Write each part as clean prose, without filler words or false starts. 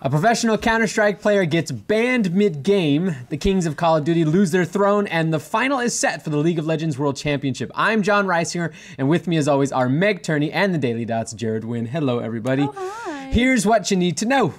A professional CounterStrike player gets banned mid-game, the kings of Call of Duty lose their throne, and the final is set for the League of Legends World Championship. I'm John Reisinger, and with me as always are Meg Turney and the Daily Dot's Jared Wynne. Hello, everybody. Oh, hi. Here's what you need to know.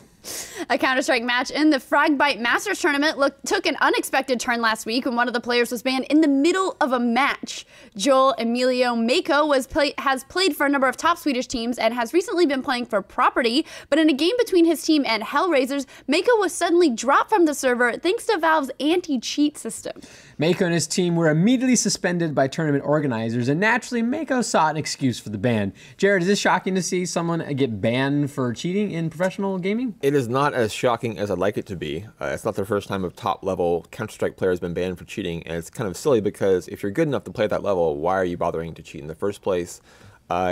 A CounterStrike match in the Fragbite Masters tournament took an unexpected turn last week when one of the players was banned in the middle of a match. Joel Emilio Mako has played for a number of top Swedish teams and has recently been playing for Property, but in a game between his team and Hellraisers, Mako was suddenly dropped from the server thanks to Valve's anti-cheat system. Mako and his team were immediately suspended by tournament organizers, and naturally, Mako sought an excuse for the ban. Jared, is this shocking to see someone get banned for cheating in professional gaming? It is not as shocking as I'd like it to be. It's not the first time a top-level Counter-Strike player has been banned for cheating, and it's kind of silly because if you're good enough to play at that level, why are you bothering to cheat in the first place?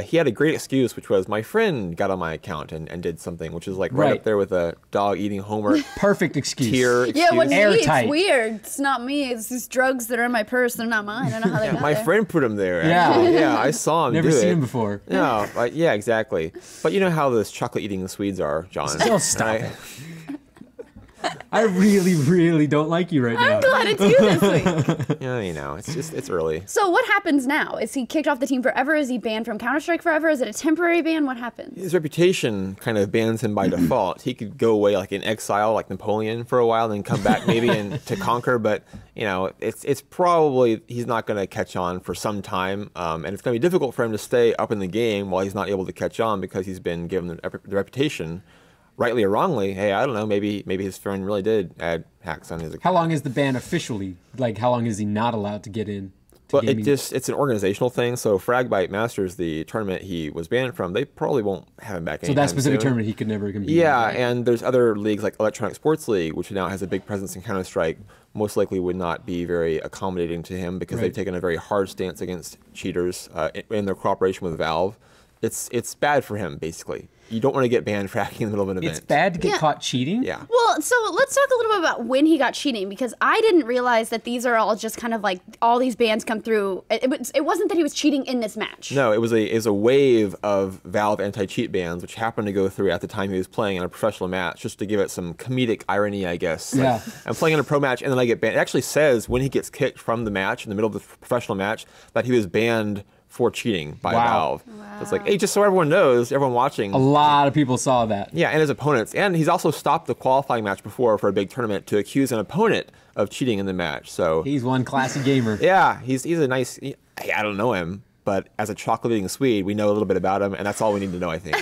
He had a great excuse, which was, my friend got on my account and did something, which is like right up there with a dog eating homework. Perfect excuse. Tier excuse. Yeah, when me, Airtight. it's weird. It's not me. It's these drugs that are in my purse. They're not mine. I don't know how they got My there. friend put him there. Yeah. Yeah, I saw him Never do seen it. him before. No, yeah, exactly. But you know how those chocolate-eating Swedes are, John. Still stop it. I really, really don't like you right now. I'm glad it's you this week. Yeah, you know, it's early. So what happens now? Is he kicked off the team forever? Is he banned from Counter-Strike forever? Is it a temporary ban? What happens? His reputation kind of bans him by default. He could go away like in exile, like Napoleon, for a while, and then come back maybe to conquer. But you know, it's probably he's not going to catch on for some time, and it's going to be difficult for him to stay up in the game while he's not able to catch on because he's been given the reputation. Rightly or wrongly, hey, I don't know, maybe his friend really did add hacks on his account. How long is the ban officially? Like, how long is he not allowed to get in? Well, it's an organizational thing. So Fragbite Masters, the tournament he was banned from, they probably won't have him back. So that specific tournament he could never compete. Yeah, and there's other leagues like Electronic Sports League, which now has a big presence in Counter-Strike, most likely would not be very accommodating to him because they've taken a very hard stance against cheaters in their cooperation with Valve. It's bad for him, basically. You don't want to get banned for hacking in the middle of an event. It's bad to get caught cheating? Yeah. Well, so let's talk a little bit about when he got cheating, because I didn't realize that these are all just kind of like all these bans come through. It wasn't that he was cheating in this match. No, it was a wave of Valve anti-cheat bans, which happened to go through at the time he was playing in a professional match, just to give it some comedic irony, I guess. Yeah. Like, I'm playing in a pro match, and then I get banned. It actually says when he gets kicked from the match, in the middle of the professional match, that he was banned for cheating by Valve. Wow. So it's like, hey, just so everyone knows, everyone watching. A lot of people saw that. Yeah, and his opponents. And he's also stopped the qualifying match before for a big tournament to accuse an opponent of cheating in the match. So He's one classy gamer. yeah, he's a nice. I don't know him, but as a chocolate-eating Swede, we know a little bit about him, and that's all we need to know, I think.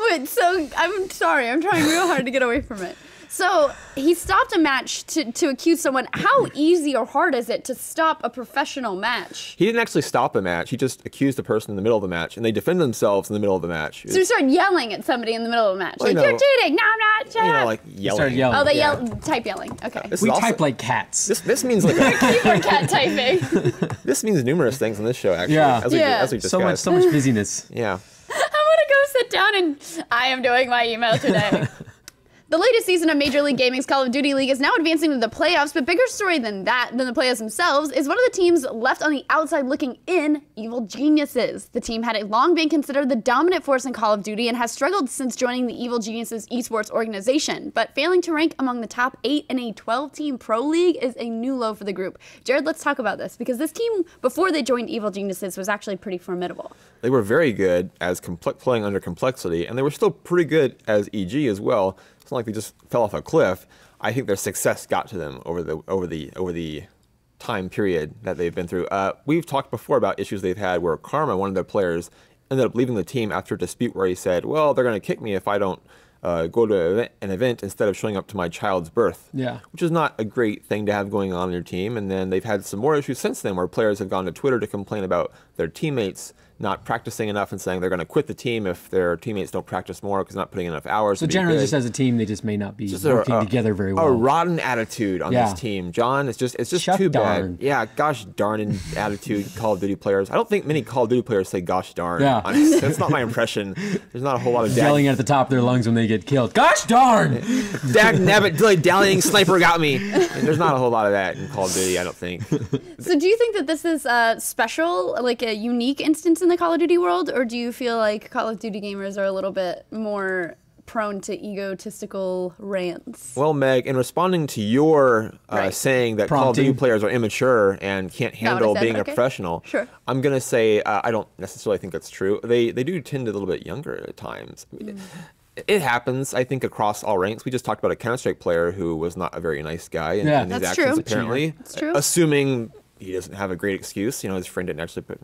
Wait, so I'm sorry. I'm trying real hard to get away from it. So he stopped a match to accuse someone. How easy or hard is it to stop a professional match? He didn't actually stop the match. He just accused the person in the middle of the match, and they defend themselves in the middle of the match. So he started yelling at somebody in the middle of the match. Well, Like, you're cheating. No, I'm not. Shut up. like yelling. started yelling. Oh, they Yeah. type yelling. Okay. This We is also- type like cats. This means like Keyboard cat typing. this means numerous things on this show, actually. Yeah. As we discussed. So much busyness. Yeah. I'm gonna go sit down and I am doing my email today. The latest season of Major League Gaming's Call of Duty League is now advancing to the playoffs, but bigger story than the playoffs themselves is one of the teams left on the outside looking in, Evil Geniuses. The team had long been considered the dominant force in Call of Duty and has struggled since joining the Evil Geniuses esports organization, but failing to rank among the top 8 in a 12-team pro league is a new low for the group. Jared, let's talk about this, because this team, before they joined Evil Geniuses, was actually pretty formidable. They were very good as playing under complexity, and they were still pretty good as EG as well. It's not like they just fell off a cliff. I think their success got to them over the time period that they've been through. We've talked before about issues they've had where Karma, one of their players, ended up leaving the team after a dispute where he said, well, they're going to kick me if I don't go to an event instead of showing up to my child's birth. Yeah. Which is not a great thing to have going on in your team. And then they've had some more issues since then where players have gone to Twitter to complain about their teammates not practicing enough and saying they're going to quit the team if their teamates don't practice more because they're not putting enough hours. So to be generally, good. just as a team, they just may not be Just working together very well. A rotten attitude on this team, John. It's just Shut too darn. bad. Yeah, gosh darn and attitude. Call of Duty players. I don't think many Call of Duty players say gosh darn. Yeah. That's not my impression. There's not a whole lot of Yelling at the top of their lungs when they get killed. Gosh darn! dag nabbit dilly dallying sniper got me. And there's not a whole lot of that in Call of Duty, I don't think. So do you think that this is special, like a unique instance in the Call of Duty world, or do you feel like Call of Duty gamers are a little bit more prone to egotistical rants. Well, Meg, in responding to your saying that Call of Duty players are immature and can't handle being a professional, I'm going to say I don't necessarily think that's true. They do tend a little bit younger at times. It happens, I think, across all ranks. We just talked about a CounterStrike player who was not a very nice guy in his actions, apparently. That's true. Assuming he doesn't have a great excuse, his friend didn't actually put.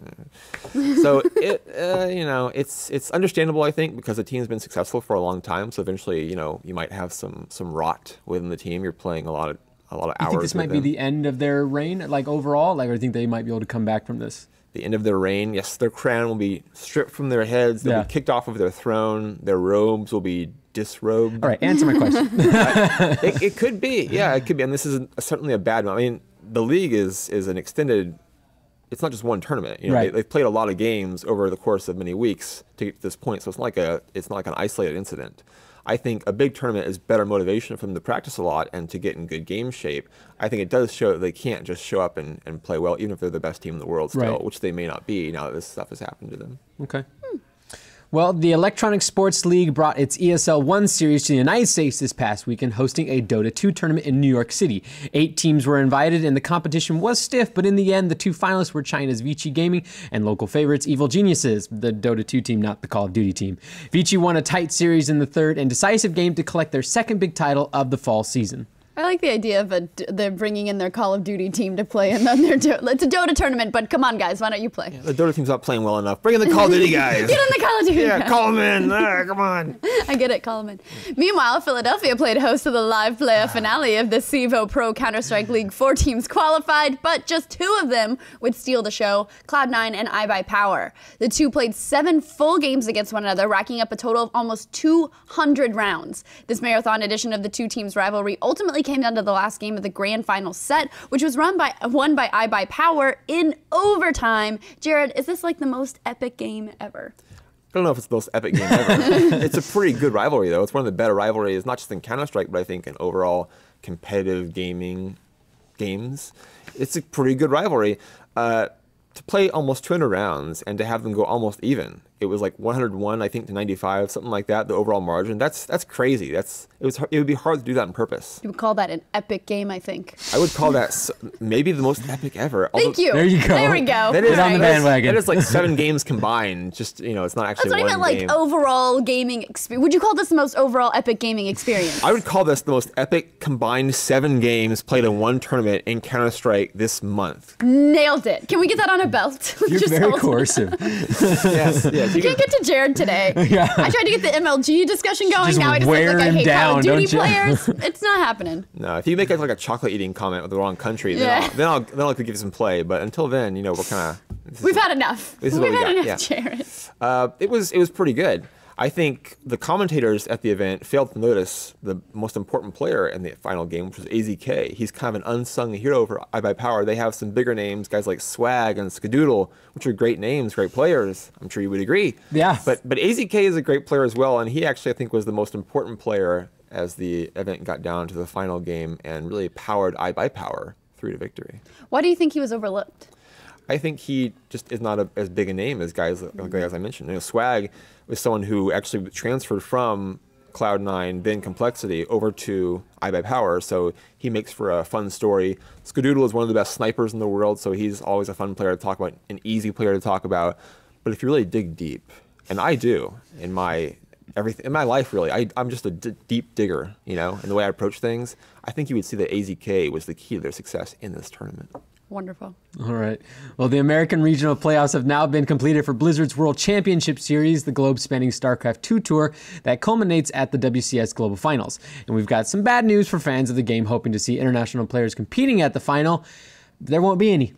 So it's understandable, I think, because the team's been successful for a long time. So eventually, you might have some rot within the team. You're playing a lot of hours. You think this might be the end of their reign, like overall, or do you think they might be able to come back from this? The end of their reign, yes, their crown will be stripped from their heads. They'll be kicked off of their throne. Their robes will be disrobed. All right, answer my question. It could be, yeah, it could be. And this is certainly a bad one. I mean, the league is an extended. It's not just one tournament. They've played a lot of games over the course of many weeks to get to this point. So it's not like an isolated incident. I think a big tournament is better motivation for them to practice a lot and to get in good game shape. I think it does show that they can't just show up and play well, even if they're the best team in the world still, which they may not be now that this stuff has happened to them. Okay. Well, the Electronic Sports League brought its ESL 1 series to the United States this past weekend, hosting a Dota 2 tournament in New York City. 8 teams were invited, and the competition was stiff, but in the end, the 2 finalists were China's Vici Gaming and local favorites Evil Geniuses, the Dota 2 team, not the Call of Duty team. Vici won a tight series in the third and decisive game to collect their second big title of the fall season. I like the idea of they're bringing in their Call of Duty team to play, and then it's a Dota tournament. But come on, guys, why don't you play? Yeah, the Dota team's not playing well enough. Bring in the Call of Duty guys. Get in the Call of Duty. Yeah, call them in. Come on. I get it. Call them in. Meanwhile, Philadelphia played host to the live player finale of the CEVO Pro CounterStrike League. 4 teams qualified, but just 2 of them would steal the show: Cloud9 and iBuyPower. The 2 played 7 full games against one another, racking up a total of almost 200 rounds. This marathon edition of the 2 teams' rivalry ultimately came down to the last game of the grand final set, which was won by iBuyPower in overtime. Jared, is this like the most epic game ever? I don't know if it's the most epic game ever. It's a pretty good rivalry, though. It's one of the better rivalries, not just in Counter-Strike, but I think in overall competitive gaming games. It's a pretty good rivalry. To play almost 200 rounds and to have them go almost even. It was like 101, I think, to 95, something like that, the overall margin. That's crazy. It would be hard to do that on purpose. You would call that an epic game, I think. I would call that maybe the most epic ever. Thank you. There you go. There we go. That is on the bandwagon. That is like 7 games combined. Just, it's not actually one game. That's what I meant, like overall gaming experience. Would you call this the most overall epic gaming experience? I would call this the most epic combined 7 games played in one tournament in Counter-Strike this month. Nailed it. Can we get that on a belt? You're Just very coercive. Yes. You can't get to Jared today. Yeah. I tried to get the MLG discussion going. Just Now I just wear look like I him hate down, Call of Duty don't you? players. It's not happening. No, if you make like a chocolate eating comment with the wrong country, then I'll give you some play. But until then, we're kind of We've had enough. This is what We've we had got, enough, yeah. Jared. It was pretty good. I think the commentators at the event failed to notice the most important player in the final game, which was AZK. He's kind of an unsung hero for iBuyPower. They have some bigger names, guys like Swag and Skadoodle, which are great names, great players. I'm sure you would agree. Yeah. But AZK is a great player as well, and he actually, I think, was the most important player as the event got down to the final game and really powered iBuyPower through to victory. Why do you think he was overlooked? I think he just is not as big a name as guys like as I mentioned. Swag was someone who actually transferred from Cloud9, then Complexity, over to iBuyPower, so he makes for a fun story. Skadoodle is one of the best snipers in the world, so he's always a fun player to talk about, an easy player to talk about. But if you really dig deep, and I do in my life, really, I'm just a deep digger, in the way I approach things. I think you would see that AZK was the key to their success in this tournament. Wonderful. All right. Well, the American regional playoffs have now been completed for Blizzard's World Championship Series, the globe-spanning StarCraft 2 tour that culminates at the WCS Global Finals. And we've got some bad news for fans of the game hoping to see international players competing at the final. There won't be any.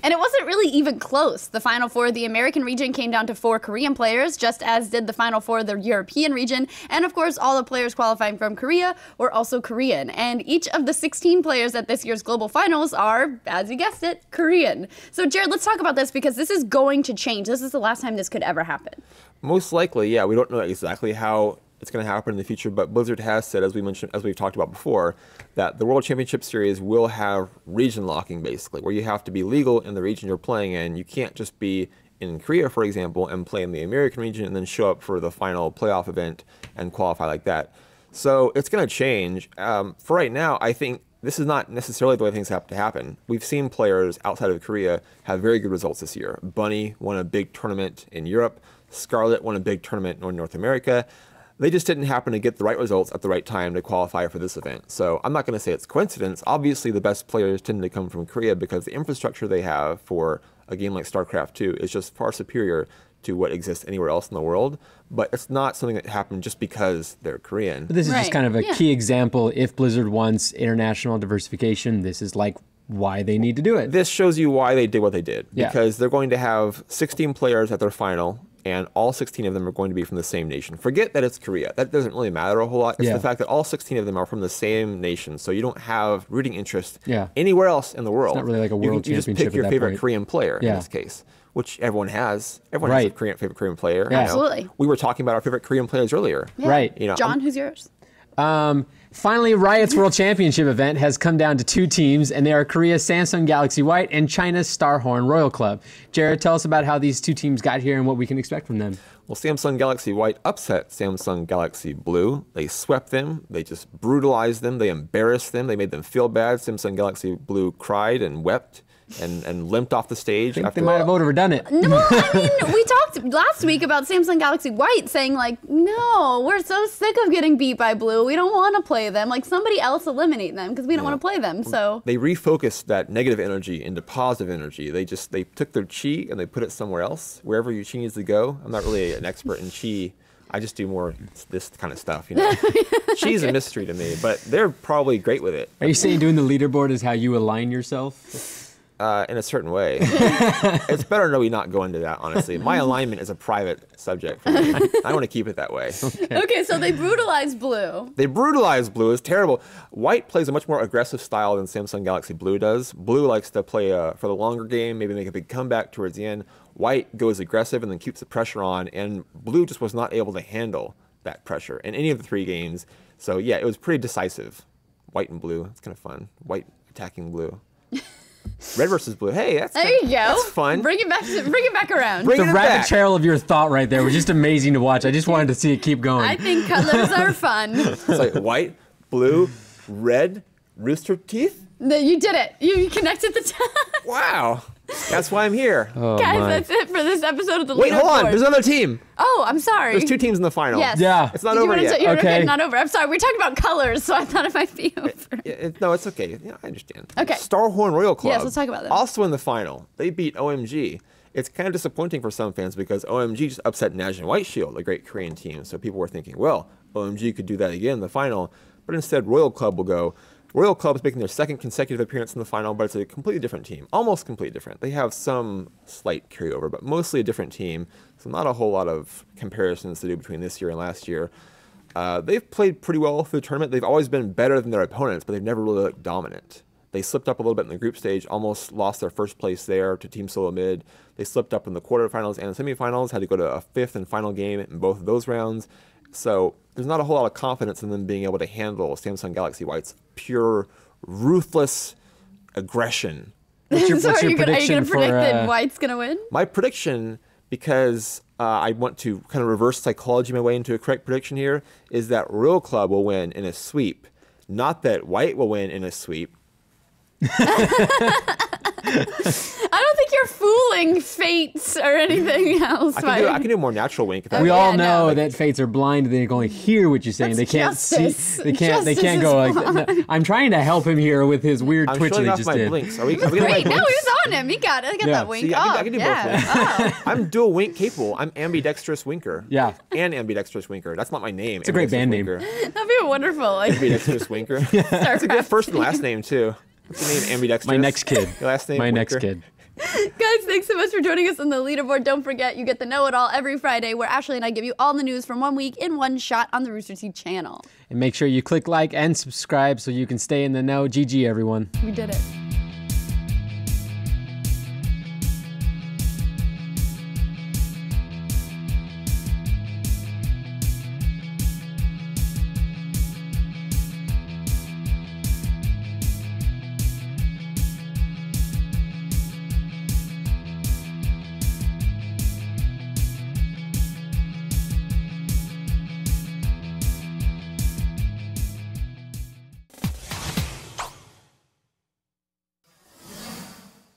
And it wasn't really even close. The Final Four of the American region came down to 4 Korean players, just as did the Final Four of the European region. And of course, all the players qualifying from Korea were also Korean. And each of the 16 players at this year's global finals are, as you guessed it, Korean. So Jared, let's talk about this because this is going to change. This is the last time this could ever happen. Most likely, yeah. We don't know exactly how it's going to happen in the future, but Blizzard has said, as we've talked about before, that the World Championship Series will have region locking, basically, where you have to be legal in the region you're playing in. You can't just be in Korea, for example, and play in the American region and then show up for the final playoff event and qualify like that. So it's going to change. For right now, I think this is not necessarily the way things have to happen. We've seen players outside of Korea have very good results this year. Bunny won a big tournament in Europe. Scarlet won a big tournament in North America. They just didn't happen to get the right results at the right time to qualify for this event. So I'm not going to say it's coincidence. Obviously, the best players tend to come from Korea because the infrastructure they have for a game like StarCraft 2 is just far superior to what exists anywhere else in the world. But it's not something that happened just because they're Korean. But this is just kind of a key example. If Blizzard wants international diversification, this is like why they need to do it. This shows you why they did what they did. Because they're going to have 16 players at their final, and all 16 of them are going to be from the same nation. Forget that it's Korea. That doesn't really matter a whole lot. It's the fact that all 16 of them are from the same nation, so you don't have rooting interest anywhere else in the world. It's not really like a world championship. You just pick your favorite Korean player in this case, which everyone has. Everyone has a favorite Korean player. Yeah. Absolutely. We were talking about our favorite Korean players earlier. Yeah. Right. You know, John, who's yours? Finally, Riot's World Championship event has come down to 2 teams, and they are Korea's Samsung Galaxy White and China's Starhorn Royal Club. Jared, tell us about how these 2 teams got here and what we can expect from them. Well, Samsung Galaxy White upset Samsung Galaxy Blue. They swept them. They just brutalized them. They embarrassed them. They made them feel bad. Samsung Galaxy Blue cried and wept and limped off the stage. I think they might have overdone it. No, I mean, we talked last week about Samsung Galaxy White saying, like, no, we're so sick of getting beat by Blue. We don't want to play them. Like, somebody else eliminate them because we don't want to play them. So they refocused that negative energy into positive energy. They took their chi and they put it somewhere else, wherever your chi needs to go. I'm not really an expert in chi. I just do more this kind of stuff, you know. Chi's a mystery to me, but they're probably great with it. Are you saying doing the leaderboard is how you align yourself? In a certain way. It's better that we not go into that, honestly. My alignment is a private subject for me. I want to keep it that way. Okay, so they brutalized Blue. They brutalized Blue. It's terrible. White plays a much more aggressive style than Samsung Galaxy Blue does. Blue likes to play for the longer game, maybe make a big comeback towards the end. White goes aggressive and then keeps the pressure on, and Blue just was not able to handle that pressure in any of the 3 games. So yeah, it was pretty decisive. White and Blue. It's kind of fun. White attacking Blue. Red versus Blue. Hey, there you go. That's fun. Bring it back around. The rabbit trail of your thought right there was just amazing to watch. I just wanted to see it keep going. I think colors are fun. It's like white, blue, red, rooster teeth. You did it. You connected the time. Wow. That's why I'm here. Oh, Guys, that's it for this episode of the Leaderboard. Wait, hold on. There's another team. Oh, I'm sorry. There's 2 teams in the final. Yes. Yeah. It's not over yet. Okay. Not over. I'm sorry. We're talking about colors, so I thought it might be over. No, it's okay. Yeah, I understand. Okay. Starhorn Royal Club. Yes, let's talk about them. Also in the final. They beat OMG. It's kind of disappointing for some fans because OMG just upset National White Shield, a great Korean team. So people were thinking, well, OMG could do that again in the final. But instead, Royal Club will go. Royal Club is making their 2nd consecutive appearance in the final, but it's a completely different team. Almost completely different. They have some slight carryover, but mostly a different team. So not a whole lot of comparisons to do between this year and last year. They've played pretty well through the tournament. They've always been better than their opponents, but they've never really looked dominant. They slipped up a little bit in the group stage, almost lost their first place there to Team Solo Mid. They slipped up in the quarterfinals and semifinals, had to go to a 5th and final game in both of those rounds. So there's not a whole lot of confidence in them being able to handle Samsung Galaxy White's pure, ruthless aggression. What's your Are you prediction going to predict that White's going to win? My prediction, because I want to kind of reverse psychology my way into a correct prediction here, is that Royal Club will win in a sweep. Not that White will win in a sweep. I don't think you're fooling fates or anything else. I can do a more natural wink. We all know that fates are blind. They can only hear what you're saying. That's they can't justice. see. They can't go like. No, I'm trying to help him here with his weird twitch that he just did. Blinks. Are we gonna Wait, like no, he blinks? was on him. He got it. I got that wink. See, I can do both winks. Oh. I'm dual wink capable. I'm ambidextrous winker. Yeah. And ambidextrous winker. That's not my name. It's a great band name. That'd be wonderful. Like, Ambidextrous winker. It's a good first and last name too. What's your name? Ambidextrous. My next kid. Your last name? My Winker. next kid. guys, thanks so much for joining us on the Leaderboard. Don't forget, you get the Know-It-All every Friday, where Ashley and I give you all the news from 1 week in one shot on the Rooster Teeth channel. And make sure you click like and subscribe so you can stay in the know. GG, everyone. We did it.